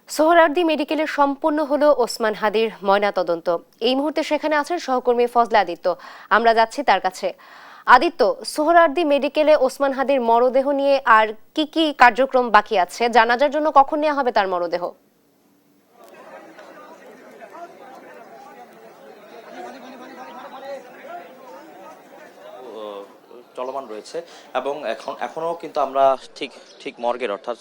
সোহরাওয়ার্দী মেডিকেলে সম্পন্ন হলো ওসমান হাদির ময়নাতদন্ত। এই মুহূর্তে সেখানে আছেন সহকর্মী ফজলা আদিত্য। আমরা যাচ্ছি তার কাছে। আদিত্য, সোহরাওয়ার্দী মেডিকেলে ওসমান হাদির মরদেহ নিয়ে আর কি কি কার্যক্রম বাকি আছে? জানাজার জন্য কখন নেওয়া হবে তার মরদেহ? চলমান রয়েছে এবং এখনো কিন্তু আমরা ঠিক ঠিক মর্গের অর্থাৎ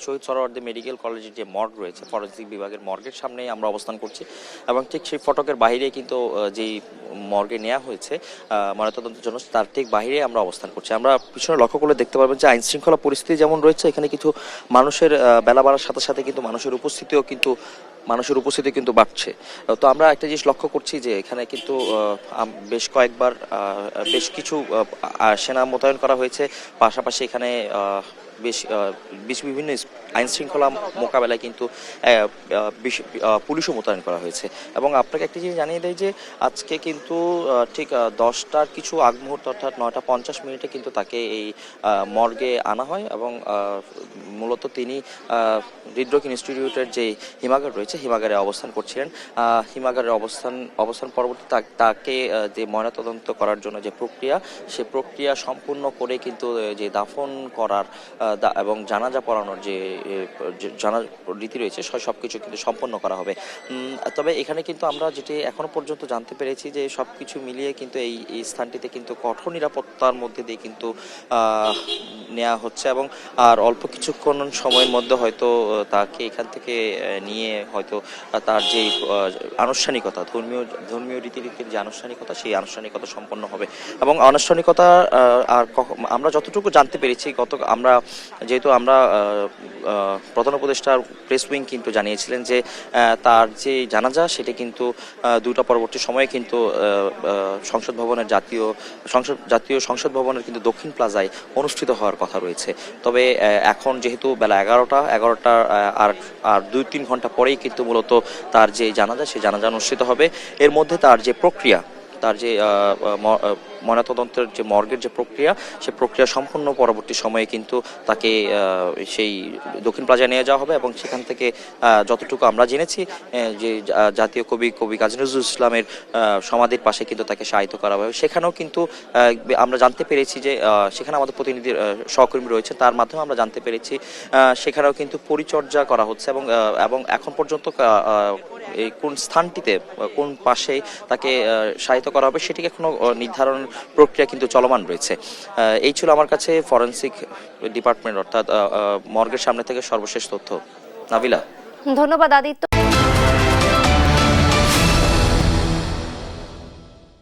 শহীদ সোহরাওয়ার্দী মেডিকেল কলেজের যে মর্গ রয়েছে, ফরেনসিক বিভাগের মর্গের সামনেই আমরা অবস্থান করছি এবং ঠিক সেই ফটকের বাইরে কিন্তু যেই মর্গে নেওয়া হয়েছে ময়নাতদন্তের জন্য, তার ঠিক বাইরে আমরা অবস্থান করছি। আমরা পিছনে লক্ষ্য করলে দেখতে পারবেন যে আইন শৃঙ্খলা পরিস্থিতি যেমন রয়েছে, এখানে কিছু মানুষের বেলা বাড়ার সাথে সাথে কিন্তু মানুষের উপস্থিতি কিন্তু বাড়ছে। তো আমরা একটা জিনিস লক্ষ্য করছি যে এখানে কিন্তু বেশ কয়েকবার বেশ কিছু সেনা মোতায়েন করা হয়েছে, পাশাপাশি এখানে বিভিন্ন আইন শৃঙ্খলা মোকাবেলায় কিন্তু পুলিশও মোতায়েন করা হয়েছে। এবং আপনাকে একটি জিনিস জানিয়ে দেয় যে আজকে কিন্তু ঠিক 10টার কিছু আগ মুহূর্ত অর্থাৎ 9:50 কিন্তু তাকে এই মর্গে আনা হয় এবং মূলত তিনি হৃদরোগ ইনস্টিটিউটের যে হিমাগার রয়েছে, হিমাগারে অবস্থান করছিলেন। হিমাগারের অবস্থান পরবর্তী তাকে যে ময়নাতদন্ত করার জন্য যে প্রক্রিয়া, সে প্রক্রিয়া সম্পূর্ণ করে কিন্তু যে দাফন করার এবং জানাজা পড়ানোর যে রীতি রয়েছে, সবকিছু কিন্তু সম্পন্ন করা হবে। তবে এখানে কিন্তু আমরা যেটি এখনো পর্যন্ত জানতে পেরেছি যে সবকিছু মিলিয়ে কিন্তু এই স্থানটিতে কিন্তু কঠোর নিরাপত্তার মধ্যে দিয়ে কিন্তু নেওয়া হচ্ছে এবং আর অল্প কিছুক্ষণ সময়ের মধ্যে হয়তো তাকে এখান থেকে নিয়ে হয়তো তার যে আনুষ্ঠানিকতা, ধর্মীয় রীতিনীতির যে আনুষ্ঠানিকতা, সেই আনুষ্ঠানিকতা সম্পন্ন হবে। এবং আনুষ্ঠানিকতা আর আমরা যতটুকু জানতে পেরেছি, যেহেতু আমরা প্রধান উপদেষ্টার প্রেস উইং কিন্তু জানিয়েছিলেন যে তার যে জানাজা সেটি কিন্তু 2টা পরবর্তী সময়ে কিন্তু জাতীয় সংসদ ভবনের কিন্তু দক্ষিণ প্লাজায় অনুষ্ঠিত হওয়ার কথা রয়েছে। তবে এখন যেহেতু বেলা 11টা আর 2-3 ঘন্টা পরেই কিন্তু মূলত তার যে জানাজা, সেই জানাজা অনুষ্ঠিত হবে। এর মধ্যে তার যে প্রক্রিয়া, তার যে ময়নাতদন্তের যে মর্গের যে প্রক্রিয়া, সে প্রক্রিয়া সম্পূর্ণ পরবর্তী সময়ে কিন্তু তাকে সেই দক্ষিণ প্লাজায় নিয়ে যাওয়া হবে এবং সেখান থেকে যতটুকু আমরা জেনেছি যে জাতীয় কবি কাজী নজরুল ইসলামের সমাধির পাশে কিন্তু তাকে শায়িত করা হবে। সেখানেও কিন্তু আমরা জানতে পেরেছি যে সেখানে আমাদের প্রতিনিধির সহকর্মী রয়েছে, তার মাধ্যমে আমরা জানতে পেরেছি সেখানেও কিন্তু পরিচর্যা করা হচ্ছে এবং এখন পর্যন্ত এই কোন স্থানটিতে কোন পাশে তাকে শায়িত করা হবে সেটিকে এখনো নির্ধারণ প্রক্রিয়া কিন্তু চলমান রয়েছে। এই ছিল আমার কাছে ফরেনসিক ডিপার্টমেন্ট অর্থাৎ মর্গের সামনে থেকে সর্বশেষ তথ্য। নাবিলা, ধন্যবাদ আদিত্য।